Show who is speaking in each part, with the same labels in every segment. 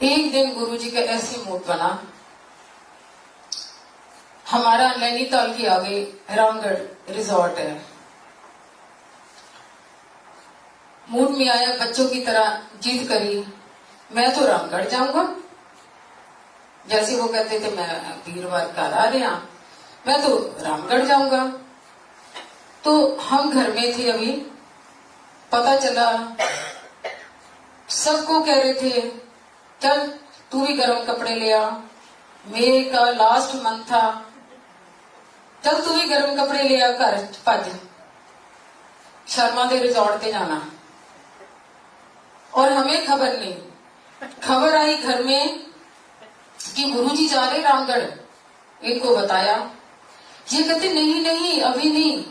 Speaker 1: एक दिन गुरुजी का ऐसे मूड बना, हमारा नैनीताल के आगे रामगढ़ रिजॉर्ट है, मूड में आया, बच्चों की तरह जिद करी, मैं तो रामगढ़ जाऊंगा। जैसे वो कहते थे मैं वीरवार का आ रहे हैं, मैं तो रामगढ़ जाऊंगा। तो हम घर में थे, अभी पता चला, सबको कह रहे थे चल तू भी गर्म कपड़े ले आ, मई का लास्ट मंथ था, चल तू भी गर्म कपड़े ले आ, घर भज शर्मा दे रिजॉर्ट पे जाना। और हमें खबर नहीं, खबर आई घर में कि गुरुजी जा रहे रामगढ़। इनको बताया, ये कहते नहीं नहीं अभी नहीं,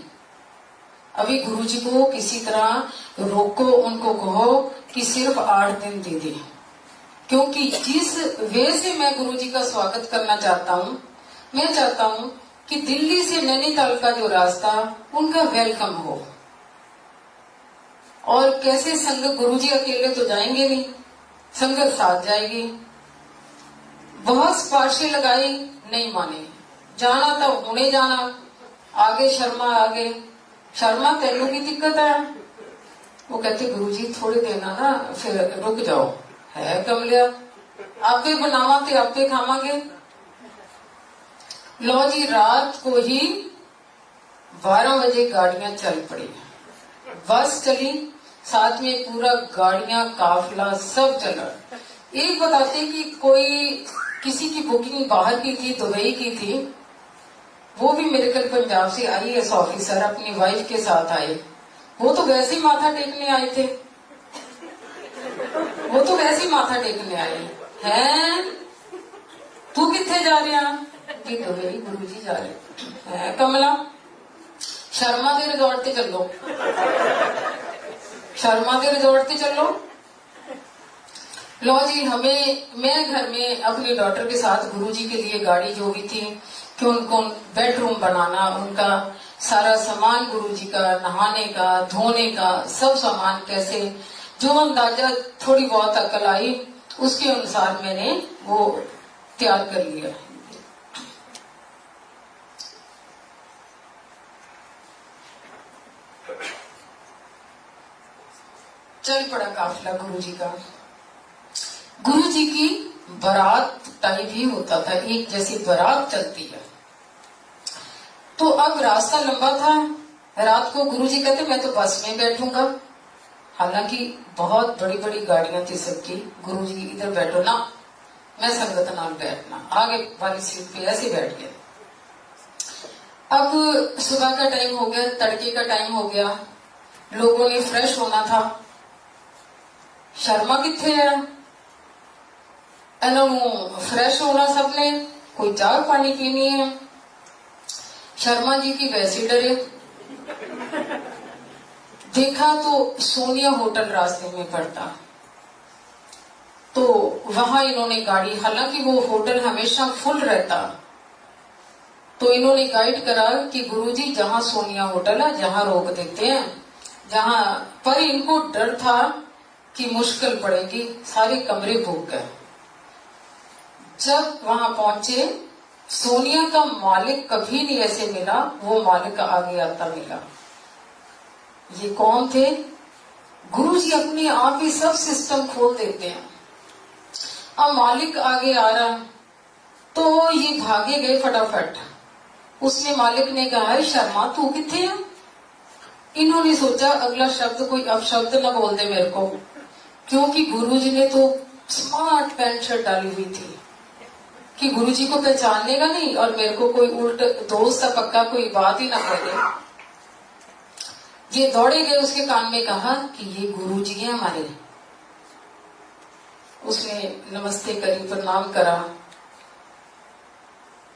Speaker 1: अभी गुरुजी को किसी तरह रोको, उनको कहो कि सिर्फ 8 दिन दे दे, क्योंकि जिस वे से मैं गुरुजी का स्वागत करना चाहता हूँ, मैं चाहता हूँ कि दिल्ली से नैनीताल का जो रास्ता उनका वेलकम हो। और कैसे संगत, गुरुजी अकेले तो जाएंगे नहीं, संगत साथ जाएगी। बहुत सिफारिशें लगाई, नहीं माने, जाना था उन्हें जाना, आगे शर्मा आगे, शर्मा तेलू की दिक्कत है। वो कहते गुरुजी थोड़ी देना ना, फिर रुक जाओ, है कमलिया, आपे बनावा ते आपे खावांगे। लो जी, रात को ही 12 बजे गाड़ियां चल पड़ी, बस चली, साथ में पूरा गाड़ियां काफिला सब चला। एक बताते कि कोई किसी की बुकिंग बाहर की थी, दुबई की थी, वो भी मेडिकल पंजाब से IAS ऑफिसर अपनी वाइफ के साथ आए। वो तो वैसे ही माथा टेकने आए थे, वो तो वैसे ही माथा टेकने आए हैं। तू किथे जा रहा? जी दुबई गुरुजी जा रहे हैं। कमला शर्मा के रिजॉर्ट ते चलो, शर्मा के रिजॉर्ट ते चलो। लो जी, मैं घर में अपनी डॉटर के साथ गुरुजी के लिए गाड़ी जो भी थी कि उनको बेडरूम बनाना, उनका सारा सामान गुरुजी का, नहाने का, धोने का, सब सामान कैसे, जो अंदाजा थोड़ी बहुत अकल आई उसके अनुसार मैंने वो तैयार कर लिया। चल पड़ा काफिला गुरुजी का। गुरुजी की बारात टाइप ही होता था, एक जैसी बारात चलती है। तो अब रास्ता लंबा था, रात को गुरुजी कहते मैं तो बस में बैठूंगा, हालांकि बहुत बड़ी बड़ी गाड़ियां थी सबकी। गुरुजी इधर बैठो ना, मैं संगत नाल बैठना, आगे वाली सीट पे ऐसे बैठ गया। अब सुबह का टाइम हो गया, तड़के का टाइम हो गया, लोगों ने फ्रेश होना था। शर्मा किथे है, इन्होंने फ्रेश होना सबने, कोई चाय पानी पीनी है। शर्मा जी की वैसे डरे, देखा तो सोनिया होटल रास्ते में पड़ता, तो वहां इन्होंने गाड़ी, हालांकि वो होटल हमेशा फुल रहता, तो इन्होंने गाइड करा कि गुरुजी जहां सोनिया होटल है जहां रोक देते हैं, जहां पर इनको डर था कि मुश्किल पड़ेगी, सारे कमरे बुक गए। जब वहां पहुंचे, सोनिया का मालिक कभी नहीं ऐसे मिला, वो मालिक आगे आता मिला। ये कौन थे? गुरुजी अपने आप ही सब सिस्टम खोल देते हैं। अब मालिक आगे आ रहा तो ये भागे गए फटाफट। उसने मालिक ने कहा है शर्मा तू किथे है? इन्होंने सोचा अगला शब्द कोई अपशब्द न बोल दे मेरे को, क्योंकि गुरुजी ने तो स्मार्ट पैंट शर्ट डाली हुई थी कि गुरुजी को पहचानने का नहीं, और मेरे को कोई उल्ट दोस्त सा पक्का कोई बात ही ना कर दे। ये दौड़े गए, उसके कान में कहा कि ये गुरुजी हैं हमारे। उसने नमस्ते करी, प्रणाम करा,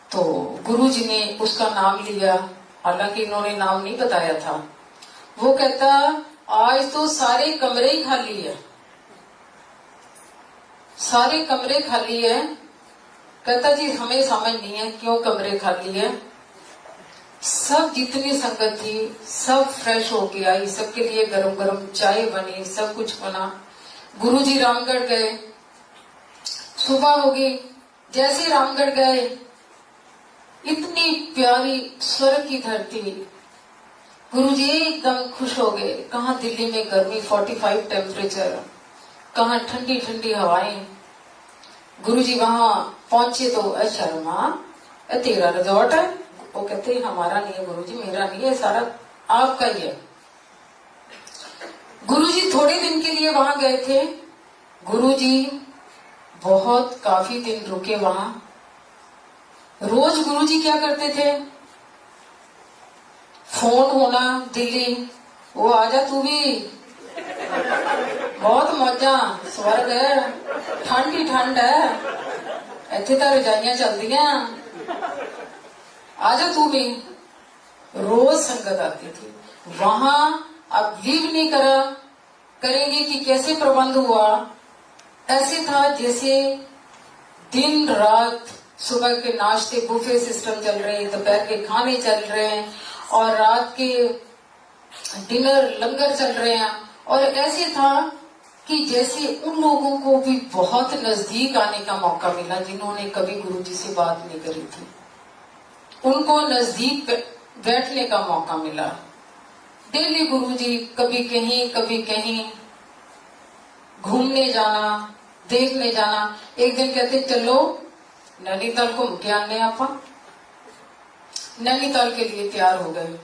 Speaker 1: तो गुरुजी ने उसका नाम लिया, हालांकि इन्होंने नाम नहीं बताया था। वो कहता आज तो सारे कमरे ही खाली है, सारे कमरे खाली है। कहता जी हमें समझ नहीं है क्यों कमरे खाली है। सब जितनी संगत थी सब फ्रेश होके आई, सबके लिए गरम गरम चाय बनी, सब कुछ बना। गुरुजी रामगढ़ गए, सुबह होगी, जैसे रामगढ़ गए, इतनी प्यारी स्वर्ग की धरती। गुरुजी एकदम खुश हो गए। कहाँ दिल्ली में गर्मी 45 टेम्परेचर, कहाँ ठंडी ठंडी हवाएं। गुरुजी वहां पहुंचे तो शर्मा तेरा रिजॉर्ट है? वो कहते हमारा नहीं है गुरुजी, मेरा नहीं है, सारा आपका ही है। गुरुजी थोड़े दिन के लिए वहां गए थे। गुरुजी बहुत काफी दिन रुके वहां। रोज गुरुजी क्या करते थे, फोन होना दिल्ली, वो आजा तू भी, बहुत मौजा, स्वर्ग है, ठंड ही ठंड है, इतने तो रजाइयां चलदियां, आजा तू भी। रोज संगत आती थी वहां। अब बिलीव नहीं करेंगे कि कैसे प्रबंध हुआ। ऐसे था जैसे दिन रात, सुबह के नाश्ते बुफे सिस्टम चल रहे हैं, दोपहर के खाने चल रहे हैं और रात के डिनर लंगर चल रहे हैं। और ऐसे था कि जैसे उन लोगों को भी बहुत नजदीक आने का मौका मिला जिन्होंने कभी गुरुजी से बात नहीं करी थी। उनको नजदीक बैठने का मौका मिला। डेली गुरुजी कभी कहीं घूमने जाना, देखने जाना। एक दिन कहते चलो नैनीताल घूम के आने। आप नैनीताल के लिए तैयार हो गए,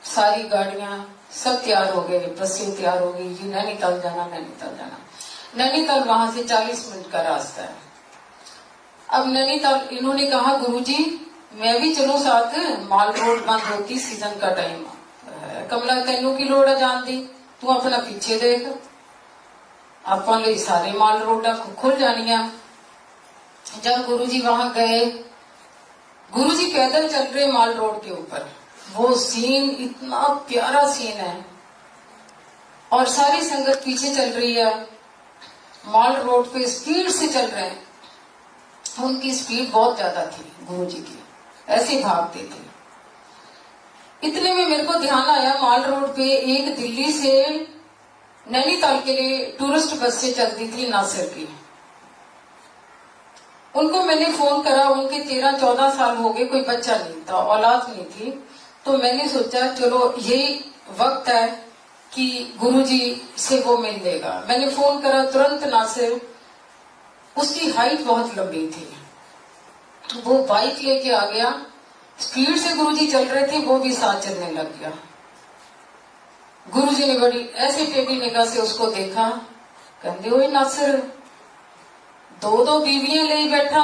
Speaker 1: सारी गाड़ियां सब तैयार हो गए, बसें तैयार हो गई जी, नैनीताल जाना नैनीताल जाना। नैनीताल वहां से 40 मिनट का रास्ता है। अब नैनीताल इन्होंने कहा गुरुजी मैं भी चलूं साथ, माल रोड बंद होती, सीजन का टाइम। कमला तेनू की लोड़ है जान दी, तू अपना पीछे देख, अपन ले सारे माल रोडा खुल जानिया। जब गुरुजी वहां गए, गुरुजी पैदल चल रहे माल रोड के ऊपर। वो सीन इतना प्यारा सीन है और सारी संगत पीछे चल रही है। माल रोड पे स्पीड से चल रहे हैं, उनकी स्पीड बहुत ज्यादा थी गुरुजी की, ऐसे भागते थे। इतने में मेरे को ध्यान आया, माल रोड पे एक दिल्ली से नैनीताल के लिए टूरिस्ट बस से चलती थी नासिर की। उनको मैंने फोन करा, उनके 13-14 साल हो गए, कोई बच्चा नहीं था, औलाद नहीं थी। तो मैंने सोचा चलो यही वक्त है कि गुरुजी से वो मिल लेगा। मैंने फोन करा तुरंत नासिर, उसकी हाइट बहुत लंबी थी, वो बाइक लेके आ गया। स्पीड से गुरुजी चल रहे थे, वो भी साथ चलने लग गया। गुरुजी ने बड़ी ऐसे टेढ़ी निगाह से उसको देखा, कहते ओए नासिर, दो बीवियां ले बैठा,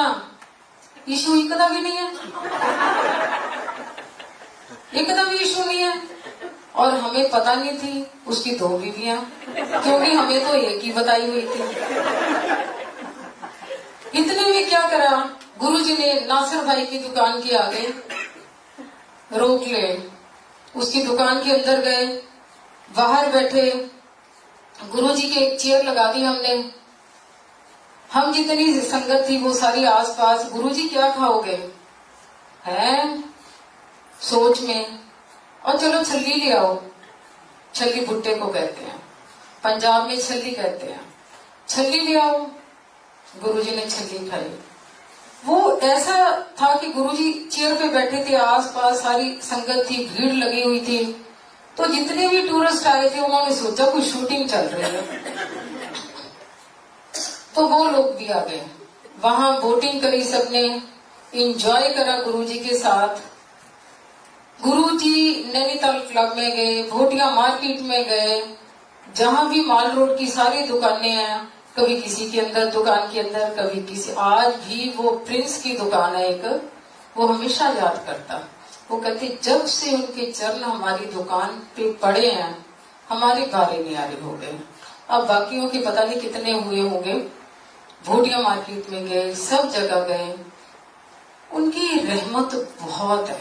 Speaker 1: इशू एक दा भी नहीं है, एक दा भी इशू नहीं है। और हमें पता नहीं थी उसकी 2 बीवियां, क्योंकि हमें तो एक ही बताई हुई थी। इतने में क्या करा, गुरुजी ने नासिर भाई की दुकान के आगे रोक ले, उसकी दुकान के अंदर गए, बाहर बैठे। गुरुजी के एक चेयर लगा दी हमने। हम जितनी संगत थी वो सारी आसपास। गुरुजी क्या खाओगे, हैं सोच में, और चलो छल्ली ले आओ। छल्ली भुट्टे को कहते हैं, पंजाब में छल्ली कहते हैं, छल्ली ले आओ। गुरुजी ने छल्ली खाई। वो ऐसा था कि गुरुजी चेयर पे बैठे थे, आसपास सारी संगत थी, भीड़ लगी हुई थी। तो जितने भी टूरिस्ट आए थे उन्होंने सोचा कोई शूटिंग चल रही है, तो वो लोग भी आ गए। वहां बोटिंग करी सबने, एंजॉय करा गुरुजी के साथ। गुरुजी नैनीताल क्लब में गए, भोटिया मार्केट में गए, जहां भी माल रोड की सारी दुकानें हैं, कभी किसी के अंदर दुकान के अंदर, कभी किसी। आज भी वो प्रिंस की दुकान है एक, वो हमेशा याद करता। वो कहते जब से उनके चरण हमारी दुकान पे पड़े हैं, हमारे बारे न्यारे हो गए। अब बाकियों के पता नहीं कितने हुए होंगे। भोटिया मार्केट में गए, सब जगह गए, उनकी रहमत बहुत है।